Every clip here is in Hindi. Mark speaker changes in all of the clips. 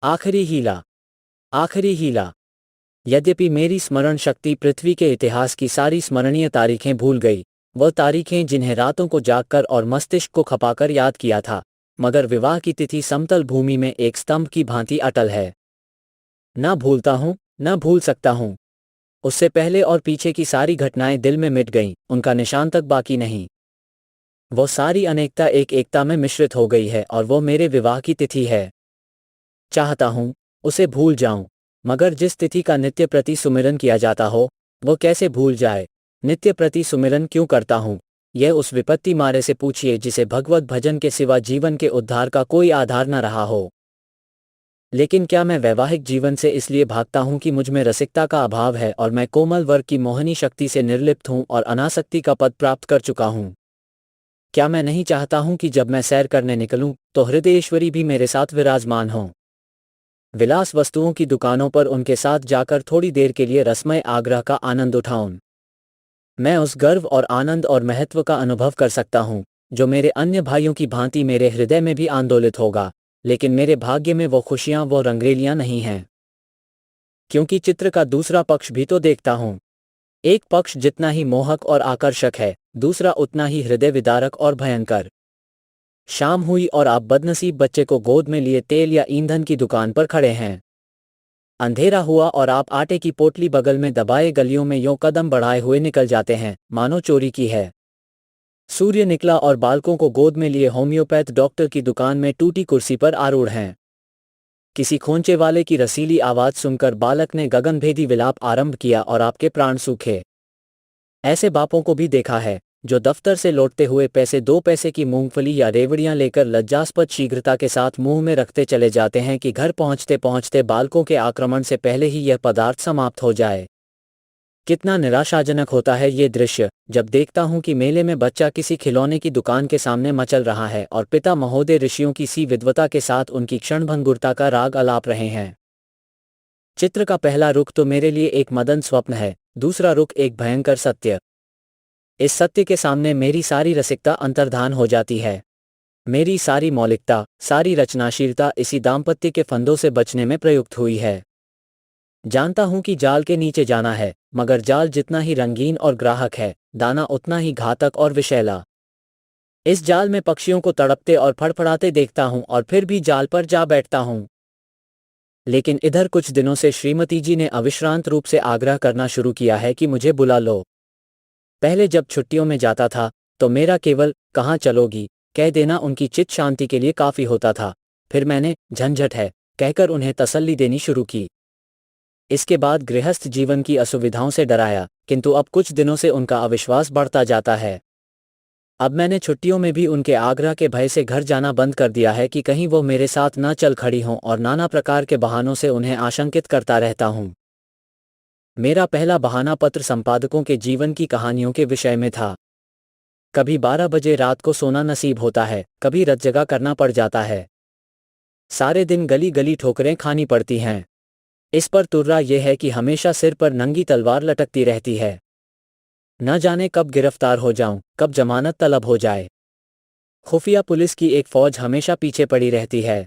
Speaker 1: आखिरी हीला। आखिरी हीला। यद्यपि मेरी स्मरण शक्ति पृथ्वी के इतिहास की सारी स्मरणीय तारीखें भूल गई, वह तारीखें जिन्हें रातों को जागकर और मस्तिष्क को खपाकर याद किया था, मगर विवाह की तिथि समतल भूमि में एक स्तंभ की भांति अटल है। न भूलता हूँ, न भूल सकता हूँ। उससे पहले और पीछे की सारी घटनाएं दिल में मिट गईं, उनका निशान तक बाकी नहीं। वो सारी अनेकता एक एकता में मिश्रित हो गई है और वो मेरे विवाह की तिथि है। चाहता हूँ उसे भूल जाऊं, मगर जिस तिथि का नित्य प्रति सुमिरन किया जाता हो, वो कैसे भूल जाए। नित्य प्रति सुमिरन क्यों करता हूँ, यह उस विपत्ति मारे से पूछिए जिसे भगवत भजन के सिवा जीवन के उद्धार का कोई आधार न रहा हो। लेकिन क्या मैं वैवाहिक जीवन से इसलिए भागता हूँ कि मुझ में रसिकता का अभाव है और मैं कोमल वर्ग की मोहनी शक्ति से निर्लिप्त हूँ और अनासक्ति का पद प्राप्त कर चुका हूँ। क्या मैं नहीं चाहता हूँ कि जब मैं सैर करने निकलूं तो हृदयेश्वरी भी मेरे साथ विराजमान हो। विलास वस्तुओं की दुकानों पर उनके साथ जाकर थोड़ी देर के लिए रसमय आग्रह का आनंद उठाऊं। मैं उस गर्व और आनंद और महत्व का अनुभव कर सकता हूँ जो मेरे अन्य भाइयों की भांति मेरे हृदय में भी आंदोलित होगा, लेकिन मेरे भाग्य में वो खुशियाँ, वो रंगरेलियाँ नहीं हैं। क्योंकि चित्र का दूसरा पक्ष भी तो देखता हूँ। एक पक्ष जितना ही मोहक और आकर्षक है, दूसरा उतना ही हृदय विदारक और भयंकर। शाम हुई और आप बदनसीब बच्चे को गोद में लिए तेल या ईंधन की दुकान पर खड़े हैं। अंधेरा हुआ और आप आटे की पोटली बगल में दबाए गलियों में यों कदम बढ़ाए हुए निकल जाते हैं मानो चोरी की है। सूर्य निकला और बालकों को गोद में लिए होम्योपैथ डॉक्टर की दुकान में टूटी कुर्सी पर आरूढ़ हैं। किसी खोंचे वाले की रसीली आवाज सुनकर बालक ने गगनभेदी विलाप आरंभ किया और आपके प्राण सूखे। ऐसे बापों को भी देखा है जो दफ्तर से लौटते हुए पैसे 2 पैसे की मूंगफली या रेवड़ियां लेकर लज्जास्पद शीघ्रता के साथ मुंह में रखते चले जाते हैं कि घर पहुंचते पहुंचते बालकों के आक्रमण से पहले ही यह पदार्थ समाप्त हो जाए। कितना निराशाजनक होता है ये दृश्य जब देखता हूं कि मेले में बच्चा किसी खिलौने की दुकान के सामने मचल रहा है और पिता महोदय ऋषियों की सी विद्वता के साथ उनकी क्षणभंगुरता का राग अलाप रहे हैं। चित्र का पहला रुख तो मेरे लिए एक मदन स्वप्न है, दूसरा रुख एक भयंकर सत्य। इस सत्य के सामने मेरी सारी रसिकता अंतर्धान हो जाती है। मेरी सारी मौलिकता, सारी रचनाशीलता इसी दाम्पत्य के फंदों से बचने में प्रयुक्त हुई है। जानता हूं कि जाल के नीचे जाना है, मगर जाल जितना ही रंगीन और ग्राहक है, दाना उतना ही घातक और विषैला। इस जाल में पक्षियों को तड़पते और फड़फड़ाते देखता हूं और फिर भी जाल पर जा बैठता हूं। लेकिन इधर कुछ दिनों से श्रीमती जी ने अविश्रांत रूप से आग्रह करना शुरू किया है कि मुझे बुला लो। पहले जब छुट्टियों में जाता था तो मेरा केवल कहाँ चलोगी कह देना उनकी चित्त शांति के लिए काफी होता था। फिर मैंने झंझट है कहकर उन्हें तसल्ली देनी शुरू की। इसके बाद गृहस्थ जीवन की असुविधाओं से डराया, किंतु अब कुछ दिनों से उनका अविश्वास बढ़ता जाता है। अब मैंने छुट्टियों में भी उनके आग्रह के भय से घर जाना बंद कर दिया है कि कहीं वो मेरे साथ न चल खड़ी हों, और नाना प्रकार के बहानों से उन्हें आशंकित करता रहता हूँ। मेरा पहला बहाना पत्र संपादकों के जीवन की कहानियों के विषय में था। कभी 12 बजे रात को सोना नसीब होता है, कभी रत जगा करना पड़ जाता है। सारे दिन गली गली ठोकरें खानी पड़ती हैं। इस पर तुर्रा यह है कि हमेशा सिर पर नंगी तलवार लटकती रहती है। न जाने कब गिरफ्तार हो जाऊं, कब जमानत तलब हो जाए। खुफिया पुलिस की एक फौज हमेशा पीछे पड़ी रहती है।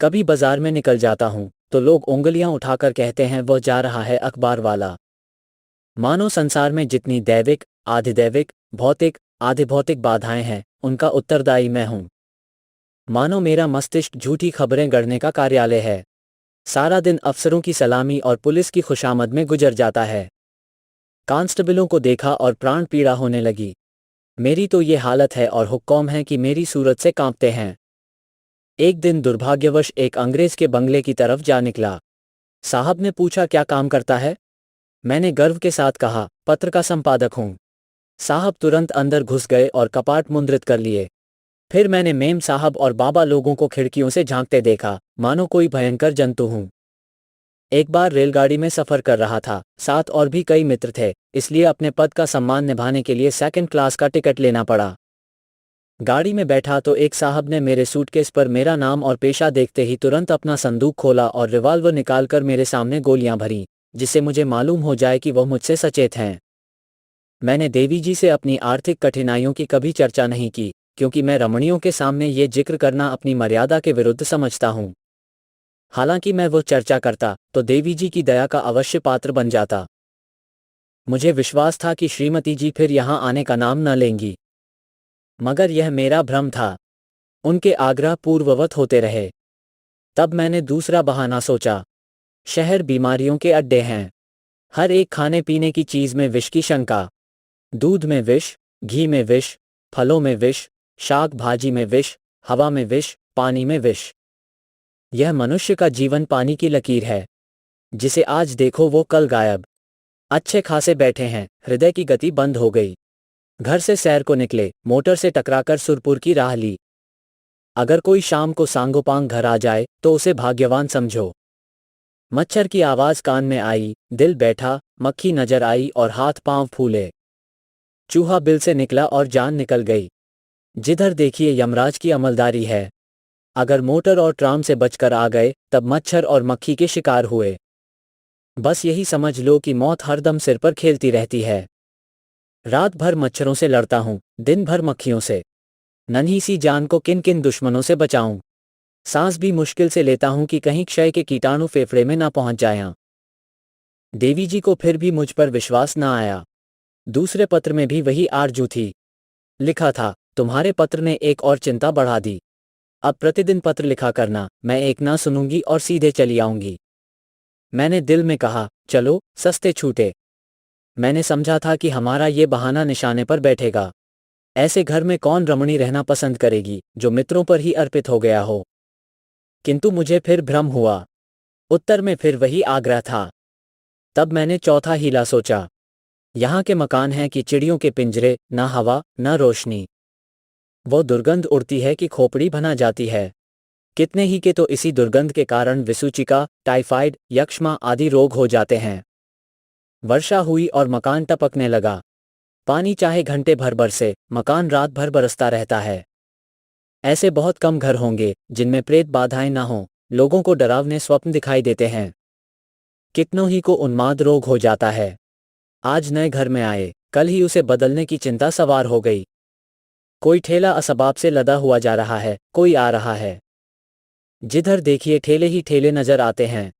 Speaker 1: कभी बाजार में निकल जाता हूं तो लोग उंगलियां उठाकर कहते हैं वह जा रहा है अखबार वाला। मानो संसार में जितनी दैविक, आधिदैविक, भौतिक, आधिभौतिक बाधाएं हैं, उनका उत्तरदायी मैं हूं। मानो मेरा मस्तिष्क झूठी खबरें गढ़ने का कार्यालय है। सारा दिन अफसरों की सलामी और पुलिस की खुशामद में गुजर जाता है। कांस्टेबलों को देखा और प्राण पीड़ा होने लगी। मेरी तो ये हालत है और हुक्कौम है कि मेरी सूरत से कांपते हैं। एक दिन दुर्भाग्यवश एक अंग्रेज के बंगले की तरफ जा निकला। साहब ने पूछा क्या काम करता है। मैंने गर्व के साथ कहा पत्र का संपादक हूं। साहब तुरंत अंदर घुस गए और कपाट मुद्रित कर लिए। फिर मैंने मेम साहब और बाबा लोगों को खिड़कियों से झांकते देखा, मानो कोई भयंकर जंतु हूं। एक बार रेलगाड़ी में सफर कर रहा था, साथ और भी कई मित्र थे, इसलिए अपने पद का सम्मान निभाने के लिए सेकंड क्लास का टिकट लेना पड़ा। गाड़ी में बैठा तो एक साहब ने मेरे सूटकेस पर मेरा नाम और पेशा देखते ही तुरंत अपना संदूक खोला और रिवाल्वर निकालकर मेरे सामने गोलियां भरी, जिससे मुझे मालूम हो जाए कि वह मुझसे सचेत हैं। मैंने देवी जी से अपनी आर्थिक कठिनाइयों की कभी चर्चा नहीं की, क्योंकि मैं रमणियों के सामने ये जिक्र करना अपनी मर्यादा के विरुद्ध समझता हूँ। हालांकि मैं वो चर्चा करता तो देवी जी की दया का अवश्य पात्र बन जाता। मुझे विश्वास था कि श्रीमती जी फिर यहाँ आने का नाम न लेंगी, मगर यह मेरा भ्रम था। उनके आग्रह पूर्ववत होते रहे। तब मैंने दूसरा बहाना सोचा। शहर बीमारियों के अड्डे हैं। हर एक खाने पीने की चीज में विष की शंका। दूध में विष, घी में विष, फलों में विष, शाक भाजी में विष, हवा में विष, पानी में विष। यह मनुष्य का जीवन पानी की लकीर है, जिसे आज देखो वो कल गायब। अच्छे खासे बैठे हैं, हृदय की गति बंद हो गई। घर से सैर को निकले, मोटर से टकराकर सुरपुर की राह ली। अगर कोई शाम को सांगोपांग घर आ जाए तो उसे भाग्यवान समझो। मच्छर की आवाज कान में आई, दिल बैठा, मक्खी नजर आई और हाथ पांव फूले। चूहा बिल से निकला और जान निकल गई। जिधर देखिए यमराज की अमलदारी है। अगर मोटर और ट्राम से बचकर आ गए तब मच्छर और मक्खी के शिकार हुए। बस यही समझ लो कि मौत हरदम सिर पर खेलती रहती है। रात भर मच्छरों से लड़ता हूं, दिन भर मक्खियों से। नन्ही सी जान को किन किन दुश्मनों से बचाऊं। सांस भी मुश्किल से लेता हूं कि कहीं क्षय के कीटाणु फेफड़े में ना पहुंच जाएं। देवी जी को फिर भी मुझ पर विश्वास ना आया। दूसरे पत्र में भी वही आरजू थी। लिखा था, तुम्हारे पत्र ने एक और चिंता बढ़ा दी। अब प्रतिदिन पत्र लिखा करना, मैं एक ना सुनूंगी और सीधे चली आऊंगी। मैंने दिल में कहा, चलो सस्ते छूटे। मैंने समझा था कि हमारा ये बहाना निशाने पर बैठेगा। ऐसे घर में कौन रमणी रहना पसंद करेगी जो मित्रों पर ही अर्पित हो गया हो। किंतु मुझे फिर भ्रम हुआ। उत्तर में फिर वही आग्रह था। तब मैंने चौथा हीला सोचा। यहाँ के मकान हैं कि चिड़ियों के पिंजरे, न हवा न रोशनी। वो दुर्गंध उड़ती है कि खोपड़ी बना जाती है। कितने ही के तो इसी दुर्गंध के कारण विसूचिका, टाइफाइड, यक्ष्मा आदि रोग हो जाते हैं। वर्षा हुई और मकान टपकने लगा। पानी चाहे घंटे भर बरसे, मकान रात भर बरसता रहता है। ऐसे बहुत कम घर होंगे जिनमें प्रेत बाधाएं न हों। लोगों को डरावने स्वप्न दिखाई देते हैं। कितनों ही को उन्माद रोग हो जाता है। आज नए घर में आए, कल ही उसे बदलने की चिंता सवार हो गई। कोई ठेला असबाब से लदा हुआ जा रहा है, कोई आ रहा है। जिधर देखिए ठेले ही ठेले नजर आते हैं।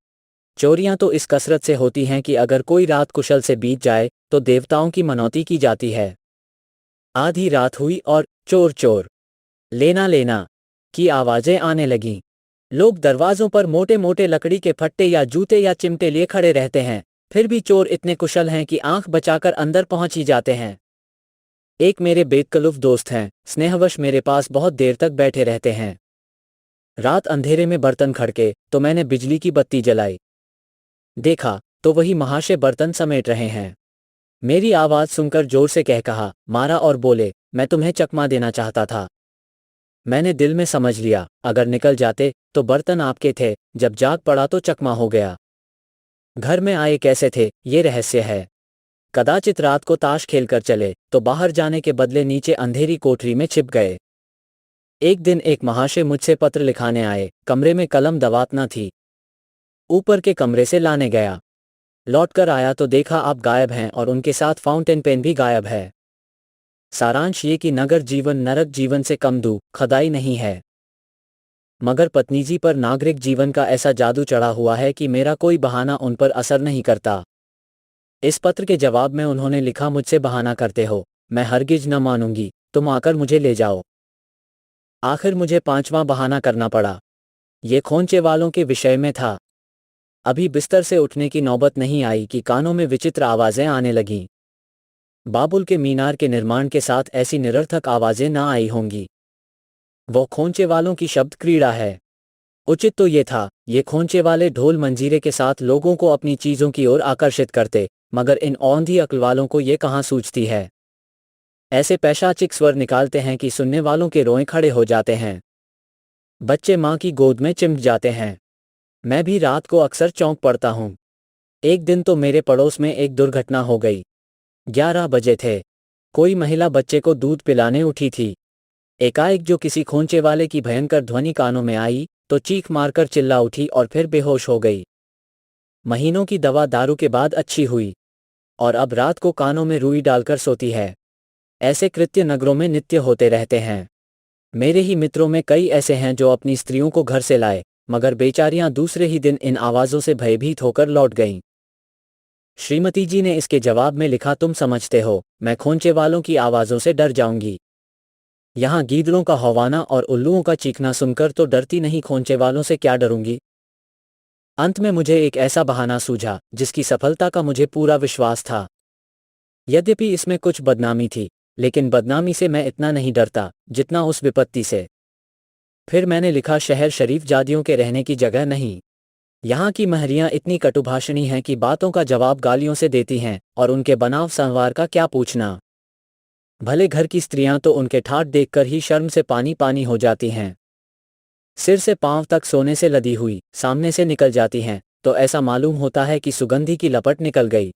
Speaker 1: चोरियां तो इस कसरत से होती हैं कि अगर कोई रात कुशल से बीत जाए तो देवताओं की मनौती की जाती है। आधी रात हुई और चोर चोर, लेना लेना की आवाजें आने लगीं। लोग दरवाजों पर मोटे मोटे लकड़ी के फट्टे या जूते या चिमटे लिए खड़े रहते हैं, फिर भी चोर इतने कुशल हैं कि आंख बचाकर अंदर पहुंच ही जाते हैं। एक मेरे बेतकलुफ दोस्त हैं, स्नेहवश मेरे पास बहुत देर तक बैठे रहते हैं। रात अंधेरे में बर्तन खड़के तो मैंने बिजली की बत्ती जलाई। देखा तो वही महाशय बर्तन समेट रहे हैं। मेरी आवाज सुनकर जोर से कह कहा, मारा और बोले, मैं तुम्हें चकमा देना चाहता था। मैंने दिल में समझ लिया, अगर निकल जाते तो बर्तन आपके थे, जब जाग पड़ा तो चकमा हो गया। घर में आए कैसे थे, ये रहस्य है। कदाचित रात को ताश खेलकर चले तो बाहर जाने के बदले नीचे अंधेरी कोठरी में छिप गए। एक दिन एक महाशय मुझसे पत्र लिखाने आए। कमरे में कलम दवात न थी। ऊपर के कमरे से लाने गया। लौटकर आया तो देखा आप गायब हैं और उनके साथ फाउंटेन पेन भी गायब है। सारांश ये कि नगर जीवन नरक जीवन से कम दुखदाई नहीं है। मगर पत्नीजी पर नागरिक जीवन का ऐसा जादू चढ़ा हुआ है कि मेरा कोई बहाना उन पर असर नहीं करता। इस पत्र के जवाब में उन्होंने लिखा, मुझसे बहाना करते हो, मैं हरगिज न मानूंगी, तुम आकर मुझे ले जाओ। आखिर मुझे पांचवां बहाना करना पड़ा। ये खोंचे वालों के विषय में था। अभी बिस्तर से उठने की नौबत नहीं आई कि कानों में विचित्र आवाजें आने लगीं। बाबुल के मीनार के निर्माण के साथ ऐसी निरर्थक आवाजें ना आई होंगी। वो खोंचे वालों की शब्द क्रीड़ा है। उचित तो ये था, ये खोंचे वाले ढोल मंजीरे के साथ लोगों को अपनी चीजों की ओर आकर्षित करते, मगर इन औंधी अक्ल वालों को ये कहाँ सूझती है। ऐसे पैशाचिक स्वर निकालते हैं कि सुनने वालों के रोए खड़े हो जाते हैं। बच्चे माँ की गोद में चिमट जाते हैं। मैं भी रात को अक्सर चौंक पड़ता हूँ। एक दिन तो मेरे पड़ोस में एक दुर्घटना हो गई। 11 बजे थे। कोई महिला बच्चे को दूध पिलाने उठी थी। एकाएक जो किसी खोंचे वाले की भयंकर ध्वनि कानों में आई तो चीख मारकर चिल्ला उठी और फिर बेहोश हो गई। महीनों की दवा दारू के बाद अच्छी हुई और अब रात को कानों में रुई डालकर सोती है। ऐसे कृत्य नगरों में नित्य होते रहते हैं। मेरे ही मित्रों में कई ऐसे हैं जो अपनी स्त्रियों को घर से लाए, मगर बेचारियां दूसरे ही दिन इन आवाज़ों से भयभीत होकर लौट गईं। श्रीमती जी ने इसके जवाब में लिखा, तुम समझते हो, मैं खोंचे वालों की आवाज़ों से डर जाऊंगी। यहाँ गीदड़ों का हौवाना और उल्लुओं का चीखना सुनकर तो डरती नहीं, खोंचे वालों से क्या डरूंगी। अंत में मुझे एक ऐसा बहाना सूझा जिसकी सफलता का मुझे पूरा विश्वास था। यद्यपि इसमें कुछ बदनामी थी, लेकिन बदनामी से मैं इतना नहीं डरता जितना उस विपत्ति से। फिर मैंने लिखा, शहर शरीफ जादियों के रहने की जगह नहीं। यहाँ की महरियाँ इतनी कटुभाषणी हैं कि बातों का जवाब गालियों से देती हैं, और उनके बनाव संवार का क्या पूछना। भले घर की स्त्रियां तो उनके ठाठ देखकर ही शर्म से पानी पानी हो जाती हैं। सिर से पांव तक सोने से लदी हुई सामने से निकल जाती हैं तो ऐसा मालूम होता है कि सुगंधी की लपट निकल गई।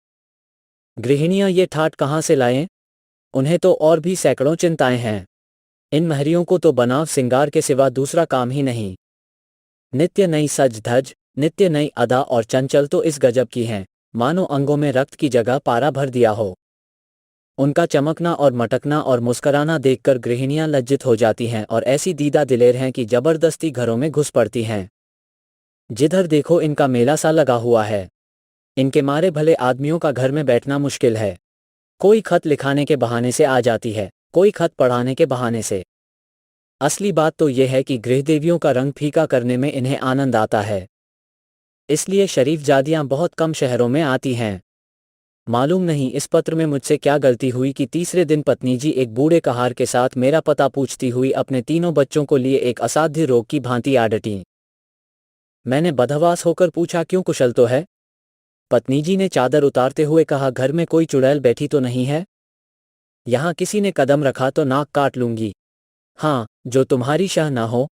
Speaker 1: गृहिणियां ये ठाठ कहाँ से लाएं? उन्हें तो और भी सैकड़ों चिंताएं हैं। इन महरियों को तो बनाव सिंगार के सिवा दूसरा काम ही नहीं। नित्य नई सज धज, नित्य नई अदा और चंचल तो इस गजब की हैं, मानो अंगों में रक्त की जगह पारा भर दिया हो। उनका चमकना और मटकना और मुस्कराना देखकर गृहिणियां लज्जित हो जाती हैं और ऐसी दीदा दिलेर हैं कि जबरदस्ती घरों में घुस पड़ती हैं। जिधर देखो इनका मेला सा लगा हुआ है। इनके मारे भले आदमियों का घर में बैठना मुश्किल है। कोई खत लिखाने के बहाने से आ जाती है, कोई खत पढ़ाने के बहाने से। असली बात तो यह है कि गृहदेवियों का रंग फीका करने में इन्हें आनंद आता है। इसलिए शरीफ जादियां बहुत कम शहरों में आती हैं। मालूम नहीं इस पत्र में मुझसे क्या गलती हुई कि तीसरे दिन पत्नी जी एक बूढ़े कहार के साथ मेरा पता पूछती हुई अपने तीनों बच्चों को लिए एक असाध्य रोग की भांति आ डटी। मैंने बदहवास होकर पूछा, क्यों, कुशल तो है? पत्नी जी ने चादर उतारते हुए कहा, घर में कोई चुड़ैल बैठी तो नहीं है? यहाँ किसी ने कदम रखा तो नाक काट लूंगी। हाँ, जो तुम्हारी शह ना हो।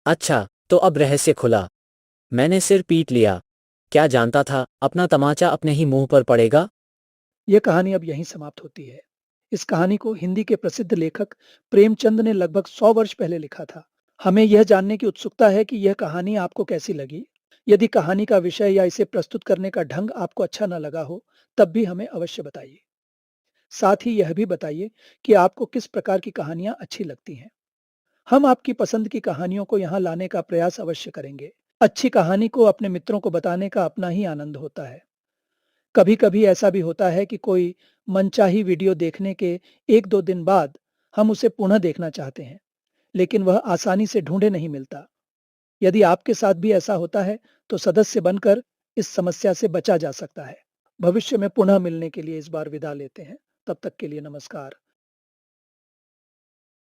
Speaker 1: अच्छा, तो अब रहस्य खुला। मैंने सिर पीट लिया। क्या जानता था अपना तमाचा अपने ही मुंह पर पड़ेगा।
Speaker 2: यह कहानी अब यहीं समाप्त होती है। इस कहानी को हिंदी के प्रसिद्ध लेखक प्रेमचंद ने लगभग 100 वर्ष पहले लिखा था। हमें यह जानने की उत्सुकता है कि यह कहानी आपको कैसी लगी। यदि कहानी का विषय या इसे प्रस्तुत करने का ढंग आपको अच्छा न लगा हो, तब भी हमें अवश्य बताइए। साथ ही यह भी बताइए कि आपको किस प्रकार की कहानियां अच्छी लगती हैं। हम आपकी पसंद की कहानियों को यहाँ लाने का प्रयास अवश्य करेंगे। अच्छी कहानी को अपने मित्रों को बताने का अपना ही आनंद होता है। कभी कभी ऐसा भी होता है कि कोई मनचाही वीडियो देखने के 1-2 दिन बाद हम उसे पुनः देखना चाहते हैं, लेकिन वह आसानी से ढूंढे नहीं मिलता। यदि आपके साथ भी ऐसा होता है, तो सदस्य बनकर इस समस्या से बचा जा सकता है। भविष्य में पुनः मिलने के लिए इस बार विदा लेते हैं। तब तक के लिए नमस्कार।